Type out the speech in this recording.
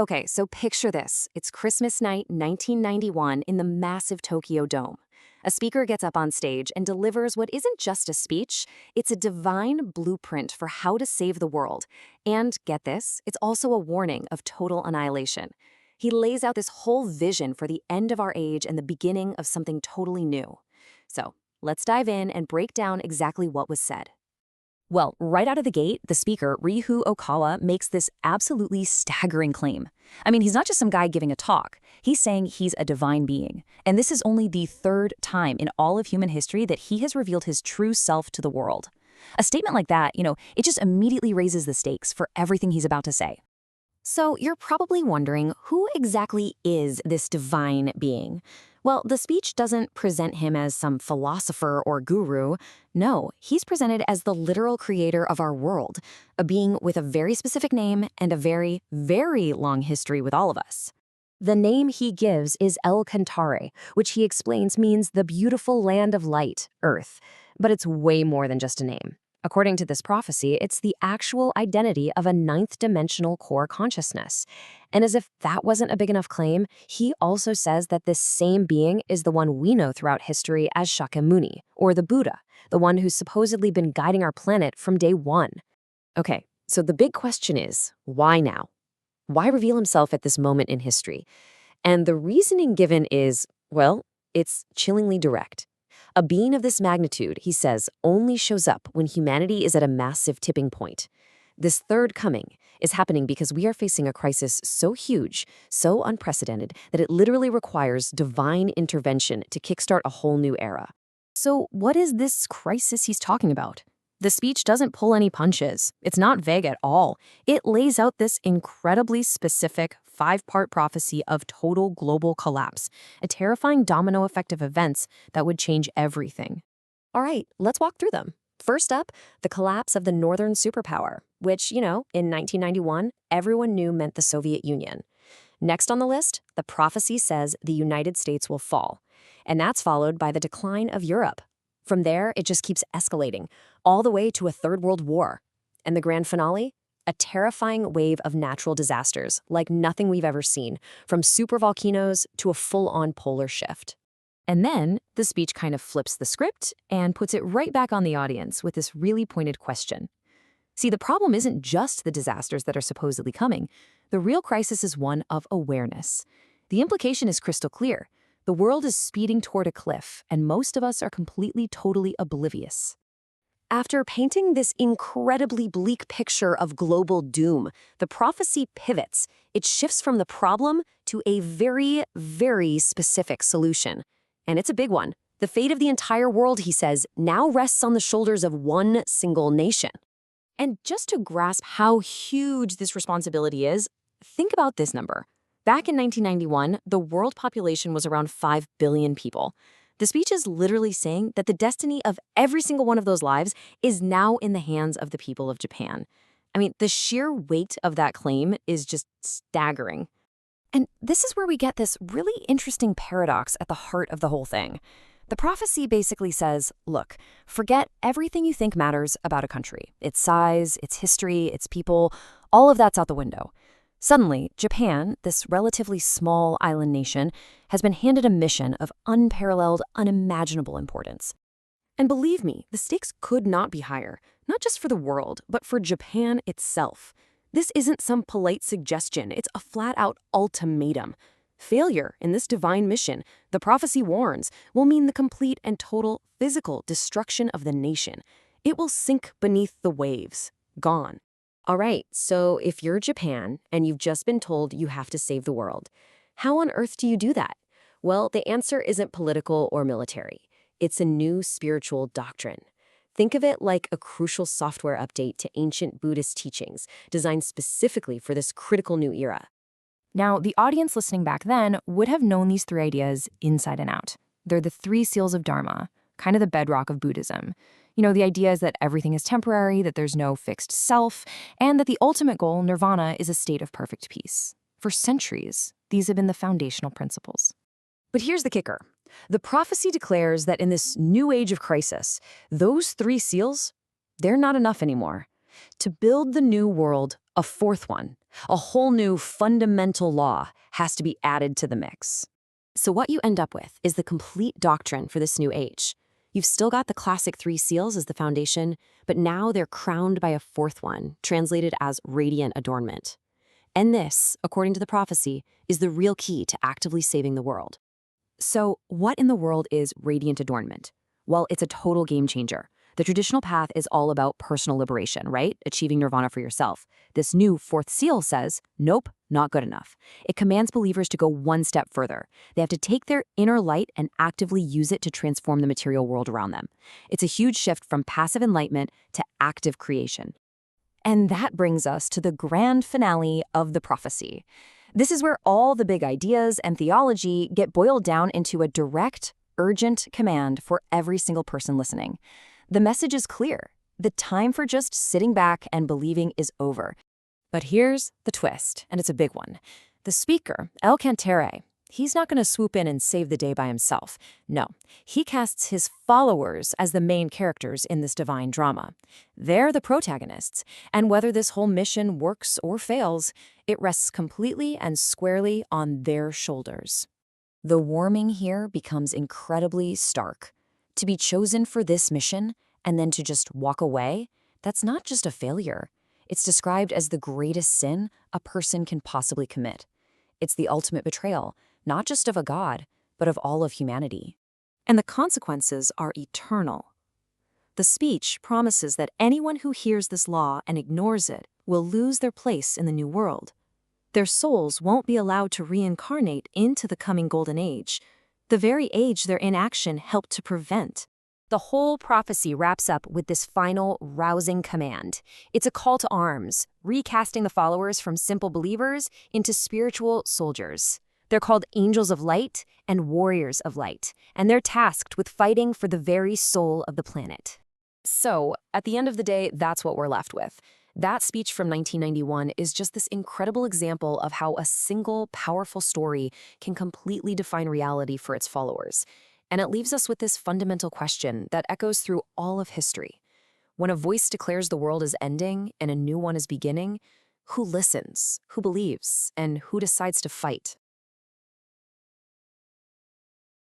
Okay, so picture this. It's Christmas night, 1991, in the massive Tokyo Dome. A speaker gets up on stage and delivers what isn't just a speech, it's a divine blueprint for how to save the world. And get this, it's also a warning of total annihilation. He lays out this whole vision for the end of our age and the beginning of something totally new. So, let's dive in and break down exactly what was said. Well, right out of the gate, the speaker, Ryuho Okawa, makes this absolutely staggering claim. I mean, he's not just some guy giving a talk. He's saying he's a divine being. And this is only the third time in all of human history that he has revealed his true self to the world. A statement like that, it just immediately raises the stakes for everything he's about to say. So you're probably wondering, who exactly is this divine being? Well, the speech doesn't present him as some philosopher or guru. No, he's presented as the literal creator of our world, a being with a very specific name and a very, very long history with all of us. The name he gives is El Cantare, which he explains means the beautiful land of light, Earth. But it's way more than just a name. According to this prophecy, it's the actual identity of a ninth-dimensional core consciousness. And as if that wasn't a big enough claim, he also says that this same being is the one we know throughout history as Shakyamuni, or the Buddha, the one who's supposedly been guiding our planet from day one. Okay, so the big question is, why now? Why reveal himself at this moment in history? And the reasoning given is, well, it's chillingly direct. A being of this magnitude, he says, only shows up when humanity is at a massive tipping point. This third coming is happening because we are facing a crisis so huge, so unprecedented, that it literally requires divine intervention to kickstart a whole new era. So what is this crisis he's talking about? The speech doesn't pull any punches. It's not vague at all. It lays out this incredibly specific 5-part prophecy of total global collapse, a terrifying domino effect of events that would change everything. All right, let's walk through them. First up, the collapse of the Northern superpower, which, in 1991, everyone knew meant the Soviet Union. Next on the list, the prophecy says the United States will fall, and that's followed by the decline of Europe. From there, it just keeps escalating, all the way to a third world war. And the grand finale? A terrifying wave of natural disasters, like nothing we've ever seen, from supervolcanoes to a full-on polar shift. And then, the speech kind of flips the script and puts it right back on the audience with this really pointed question. See, the problem isn't just the disasters that are supposedly coming. The real crisis is one of awareness. The implication is crystal clear. The world is speeding toward a cliff, and most of us are completely, totally oblivious. After painting this incredibly bleak picture of global doom, the prophecy pivots. It shifts from the problem to a very, very specific solution. And it's a big one. The fate of the entire world, he says, now rests on the shoulders of one single nation. And just to grasp how huge this responsibility is, think about this number. Back in 1991, the world population was around 5 billion people. The speech is literally saying that the destiny of every single one of those lives is now in the hands of the people of Japan. I mean, the sheer weight of that claim is just staggering. And this is where we get this really interesting paradox at the heart of the whole thing. The prophecy basically says, look, forget everything you think matters about a country. Its size, its history, its people, all of that's out the window. Suddenly, Japan, this relatively small island nation, has been handed a mission of unparalleled, unimaginable importance. And believe me, the stakes could not be higher, not just for the world, but for Japan itself. This isn't some polite suggestion, it's a flat-out ultimatum. Failure in this divine mission, the prophecy warns, will mean the complete and total physical destruction of the nation. It will sink beneath the waves. Gone. All right, so if you're Japan and you've just been told you have to save the world, how on earth do you do that? Well, the answer isn't political or military. It's a new spiritual doctrine. Think of it like a crucial software update to ancient Buddhist teachings, designed specifically for this critical new era. Now, the audience listening back then would have known these 3 ideas inside and out. They're the 3 seals of Dharma, kind of the bedrock of Buddhism. The idea is that everything is temporary, that there's no fixed self, and that the ultimate goal, nirvana, is a state of perfect peace. For centuries, these have been the foundational principles. But here's the kicker. The prophecy declares that in this new age of crisis, those 3 seals, they're not enough anymore. To build the new world, a 4th one, A whole new fundamental law has to be added to the mix. So what you end up with is the complete doctrine for this new age. You've still got the classic three seals as the foundation, but now they're crowned by a fourth one, translated as radiant adornment. And this, according to the prophecy, is the real key to actively saving the world. So what in the world is radiant adornment? Well, it's a total game changer. The traditional path is all about personal liberation, right? Achieving nirvana for yourself. This new fourth seal says, nope, not good enough. It commands believers to go one step further. They have to take their inner light and actively use it to transform the material world around them. It's a huge shift from passive enlightenment to active creation. And that brings us to the grand finale of the prophecy. This is where all the big ideas and theology get boiled down into a direct, urgent command for every single person listening. The message is clear. The time for just sitting back and believing is over. But here's the twist, and it's a big one. The speaker, Cantare, he's not going to swoop in and save the day by himself. No, he casts his followers as the main characters in this divine drama. They're the protagonists, and whether this whole mission works or fails, it rests completely and squarely on their shoulders. The warming here becomes incredibly stark. To be chosen for this mission and then to just walk away, that's not just a failure. It's described as the greatest sin a person can possibly commit. It's the ultimate betrayal, not just of a god, but of all of humanity. And the consequences are eternal. The speech promises that anyone who hears this law and ignores it will lose their place in the new world. Their souls won't be allowed to reincarnate into the coming golden age, the very age their inaction helped to prevent. The whole prophecy wraps up with this final, rousing command. It's a call to arms, recasting the followers from simple believers into spiritual soldiers. They're called angels of light and warriors of light, and they're tasked with fighting for the very soul of the planet. So, at the end of the day, that's what we're left with. That speech from 1991 is just this incredible example of how a single, powerful story can completely define reality for its followers. And it leaves us with this fundamental question that echoes through all of history. When a voice declares the world is ending and a new one is beginning, who listens, who believes, and who decides to fight?